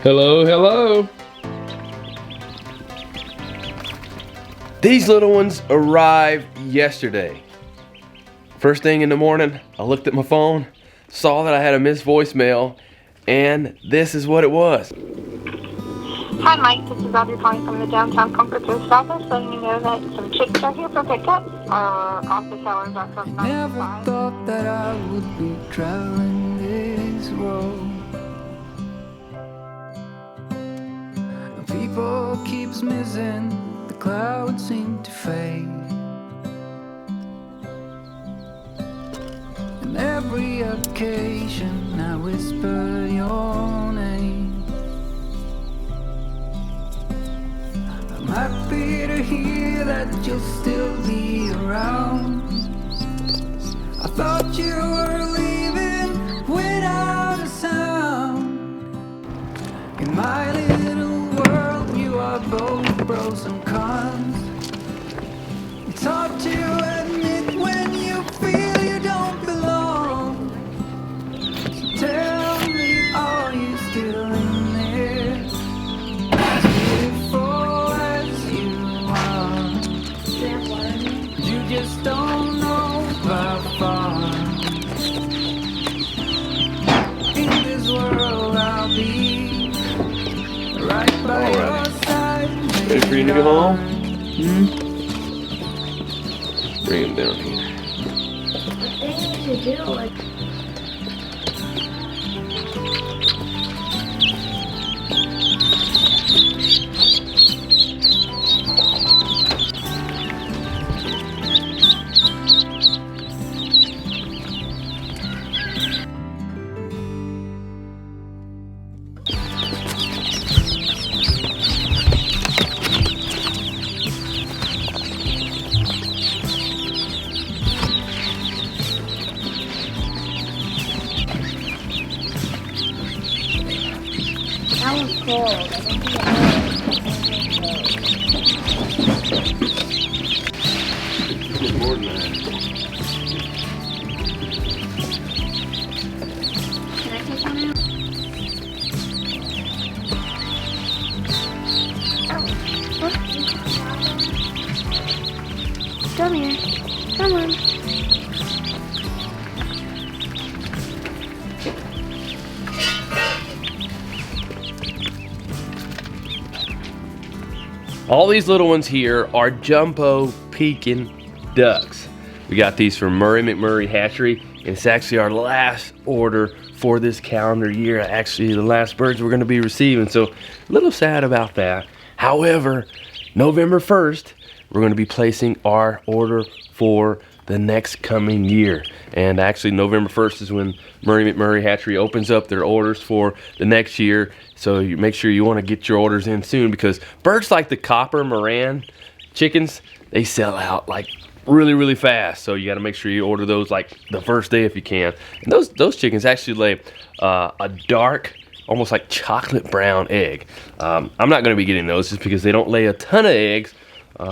Hello, hello. These little ones arrived yesterday. First thing in the morning, I looked at my phone, saw that I had a missed voicemail, and this is what it was. Hi Mike, this is Audrey calling from the downtown Concord post office, letting you know that some chicks are here for pickup. Our office hours are from 9 to 5. Never thought that I would be traveling this road. People keeps missing, the clouds seem to fade. And every occasion I whisper your name. I'm happy to hear that you'll still be around. I thought you were leaving without a sound. In my little world you are both pros and cons. It's hard to admit when you feel you don't belong. So tell me, are you still in there? As beautiful as you are. You just don't know how far. In this world I'll be right by your side. Ready for you to go home? Bring him down here. What thing to do? Like, that was cold. I don't think Get more than that. Can I take one out? Oh, come here. Come on. All these little ones here are jumbo Pekin ducks. We got these from Murray McMurray Hatchery, and it's actually our last order for this calendar year. Actually, the last birds we're going to be receiving, so a little sad about that. However, November 1st, we're going to be placing our order for the next coming year. And actually, November 1st is when Murray McMurray Hatchery opens up their orders for the next year. So you make sure you want to get your orders in soon, because birds like the copper Moran chickens, they sell out like really fast. So you got to make sure you order those like the first day if you can. And those chickens actually lay a dark, almost like chocolate brown egg. I'm not going to be getting those just because they don't lay a ton of eggs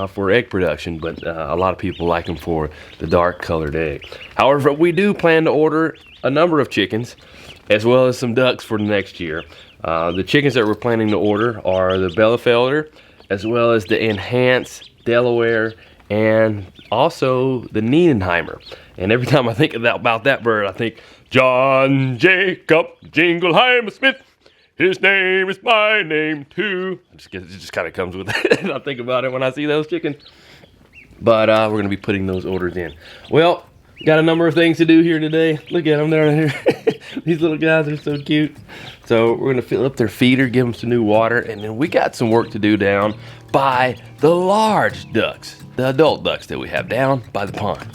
for egg production, but a lot of people like them for the dark colored egg. However, we do plan to order a number of chickens as well as some ducks for the next year. The chickens that we're planning to order are the Bielefelder, as well as the Enhanced Delaware, and also the Nienheimer. And every time I think about that bird, I think John Jacob Jingleheimer Smith. His name is my name too. It just kind of comes with it. And I think about it when I see those chickens. But we're going to be putting those orders in. Well, got a number of things to do here today. Look at them down here. These little guys are so cute. So we're going to fill up their feeder, give them some new water, and then we got some work to do down by the large ducks, the adult ducks that we have down by the pond.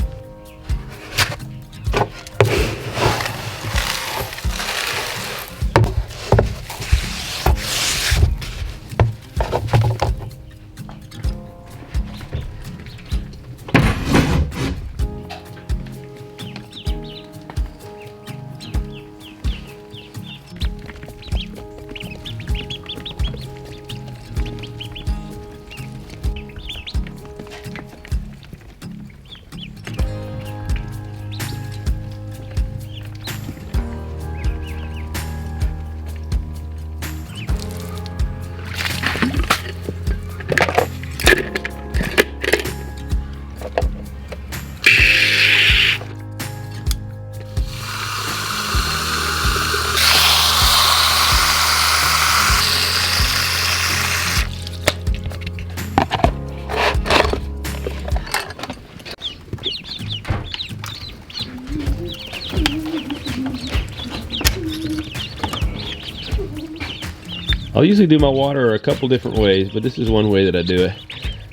I'll usually do my water a couple different ways, but this is one way that I do it.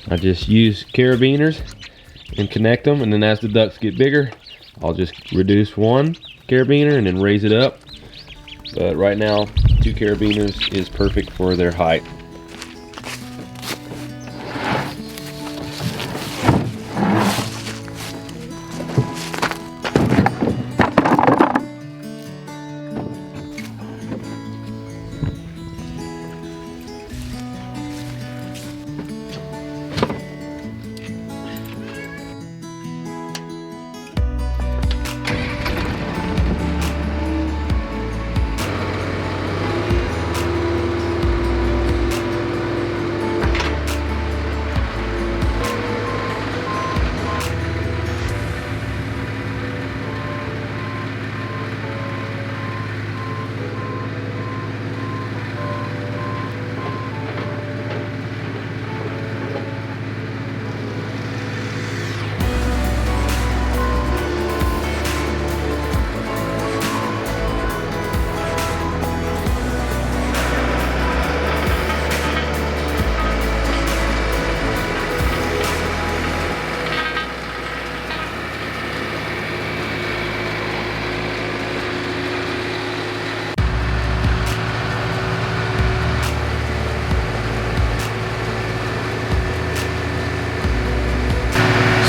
I just use carabiners and connect them, and then as the ducks get bigger, I'll just reduce one carabiner and then raise it up. But right now, 2 carabiners is perfect for their height.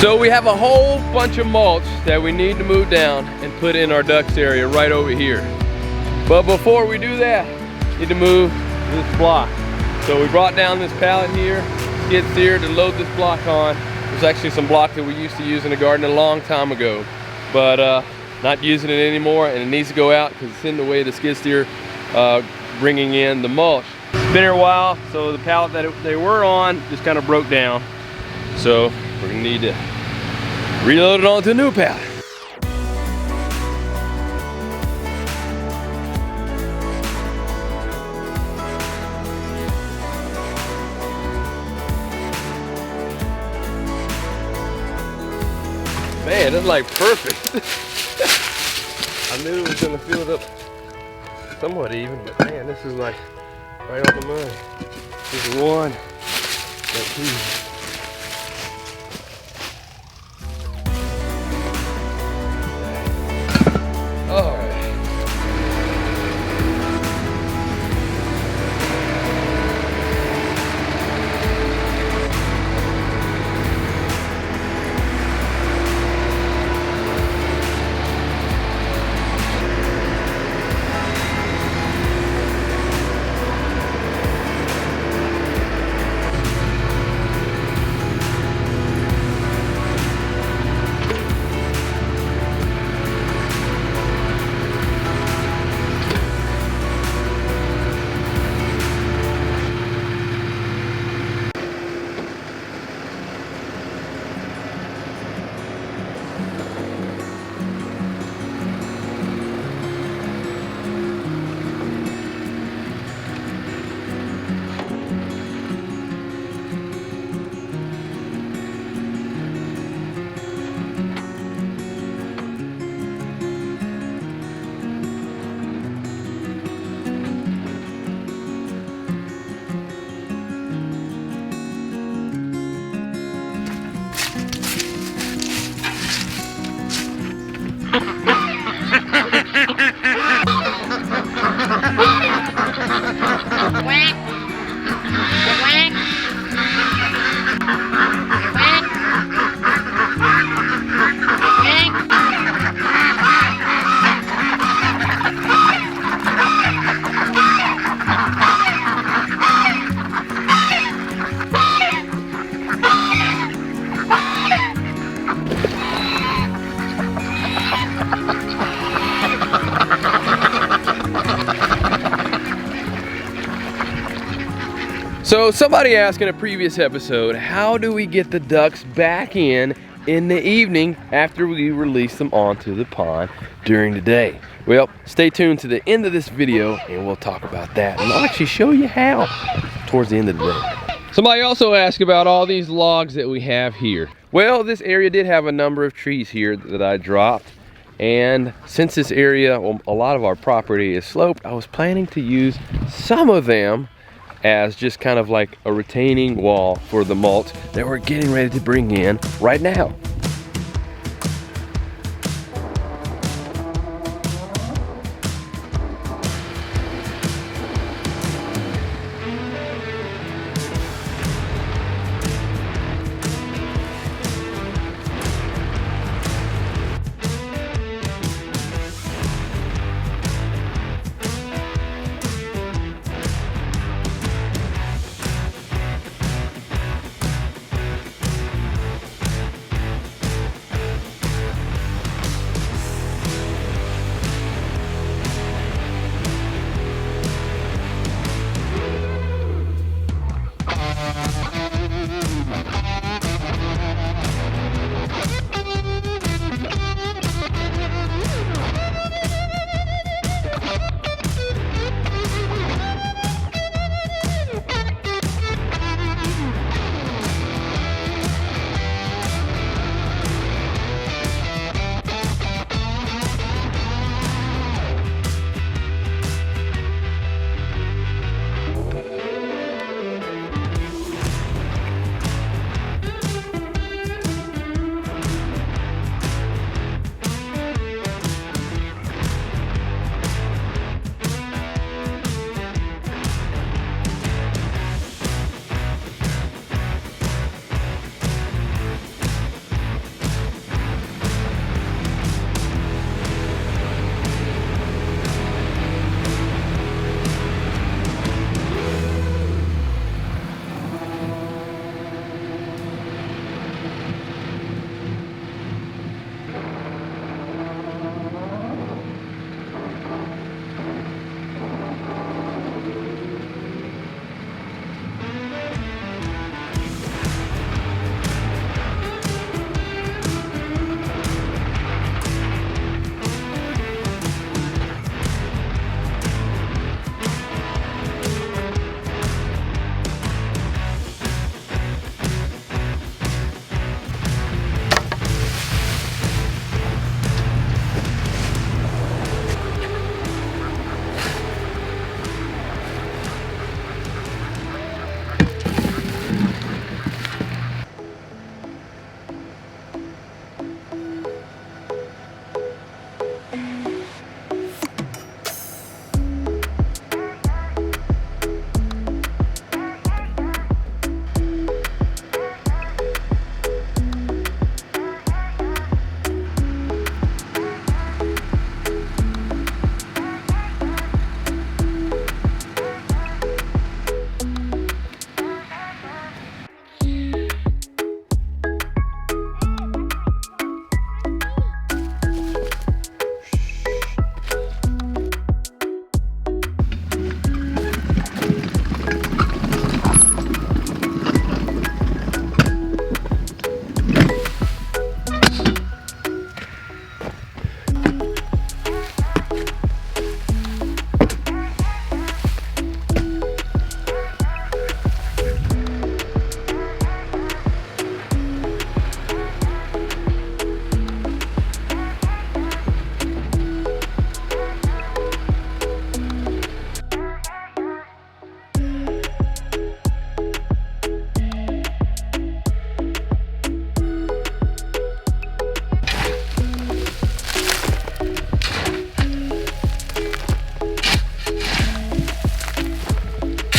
So we have a whole bunch of mulch that we need to move down and put in our ducks area right over here. But before we do that, we need to move this block. So we brought down this pallet here, skid steer to load this block on. There's actually some block that we used to use in the garden a long time ago, but not using it anymore, and it needs to go out because it's in the way of the skid steer bringing in the mulch. It's been here a while, so the pallet that they were on just kind of broke down. So we're gonna need to reload it onto a new pallet. Man, that's like perfect. I knew it was gonna fill it up somewhat even, but man, this is like right on the money. This is 1, that's 2. All right. So somebody asked in a previous episode, how do we get the ducks back in the evening after we release them onto the pond during the day? Well, stay tuned to the end of this video and we'll talk about that. And I'll actually show you how towards the end of the day. Somebody also asked about all these logs that we have here. Well, this area did have a number of trees here that I dropped. And since this area, well, a lot of our property is sloped, I was planning to use some of them as just kind of like a retaining wall for the mulch that we're getting ready to bring in right now.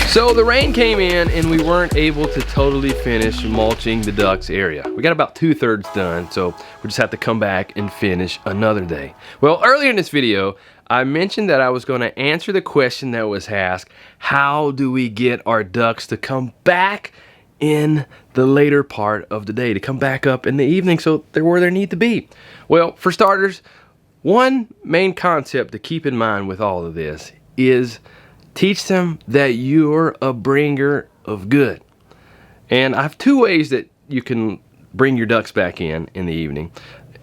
So the rain came in and we weren't able to totally finish mulching the ducks area. We got about 2/3 done, so we just have to come back and finish another day. Well, earlier in this video, I mentioned that I was going to answer the question that was asked, how do we get our ducks to come back in the later part of the day, to come back up in the evening so they're where they need to be? Well, for starters, one main concept to keep in mind with all of this is teach them that you're a bringer of good. And I have two ways that you can bring your ducks back in the evening.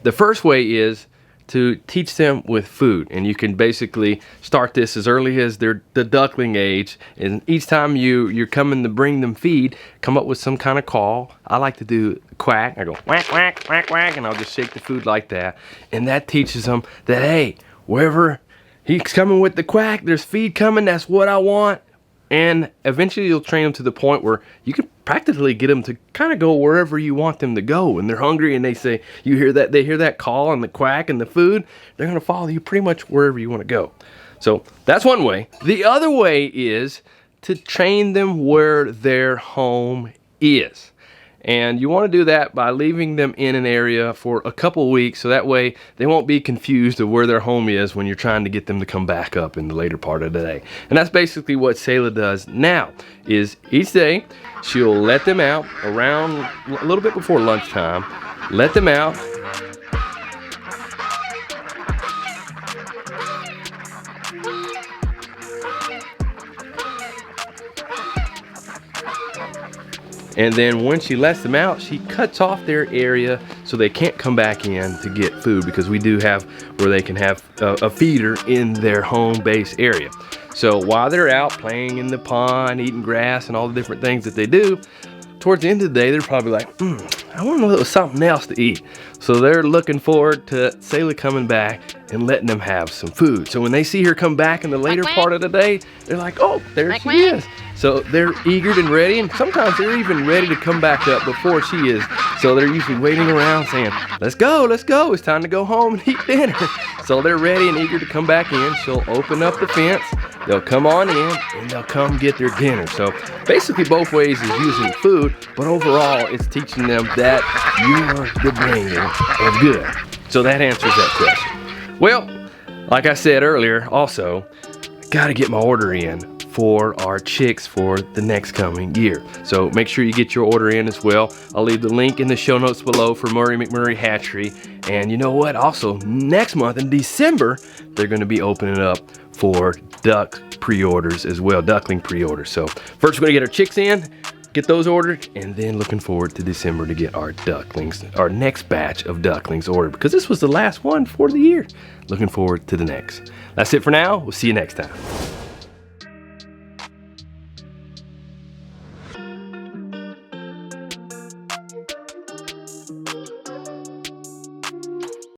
The first way is to teach them with food, and you can basically start this as early as they're the duckling age, and each time you're coming to bring them feed, come up with some kind of call. I like to do quack. I go whack, whack, whack, whack, and I'll just shake the food like that, and that teaches them that, hey, wherever he's coming with the quack, there's feed coming, that's what I want, And eventually you'll train them to the point where you can practically get them to kind of go wherever you want them to go. When they're hungry and they hear that call and the quack and the food, they're gonna follow you pretty much wherever you want to go. So that's one way. The other way is to train them where their home is. And you want to do that by leaving them in an area for a couple weeks, so that way they won't be confused of where their home is when you're trying to get them to come back up in the later part of the day. And that's basically what Selah does now, is each day she'll let them out around a little bit before lunchtime, let them out, and then when she lets them out, she cuts off their area so they can't come back in to get food, because we do have where they can have a feeder in their home base area. So while they're out playing in the pond, eating grass and all the different things that they do, towards the end of the day, they're probably like, I want to know something else to eat. So they're looking forward to Selah coming back and letting them have some food. So when they see her come back in the later part of the day, they're like, oh, there she is. So they're eager and ready, and sometimes they're even ready to come back up before she is. So they're usually waiting around saying, let's go, it's time to go home and eat dinner. So they're ready and eager to come back in. She'll open up the fence, they'll come on in, and they'll come get their dinner. So basically both ways is using food, but overall it's teaching them that you're the bringer of good. So that answers that question. Well, like I said earlier, also, gotta get my order in for our chicks for the next coming year. So make sure you get your order in as well. I'll leave the link in the show notes below for Murray McMurray Hatchery. And you know what? Also, next month in December, they're gonna be opening up for duck pre-orders as well, duckling pre-orders. So first we're gonna get our chicks in, get those ordered, and then looking forward to December to get our ducklings, our next batch of ducklings ordered, because this was the last one for the year. Looking forward to the next. That's it for now. We'll see you next time.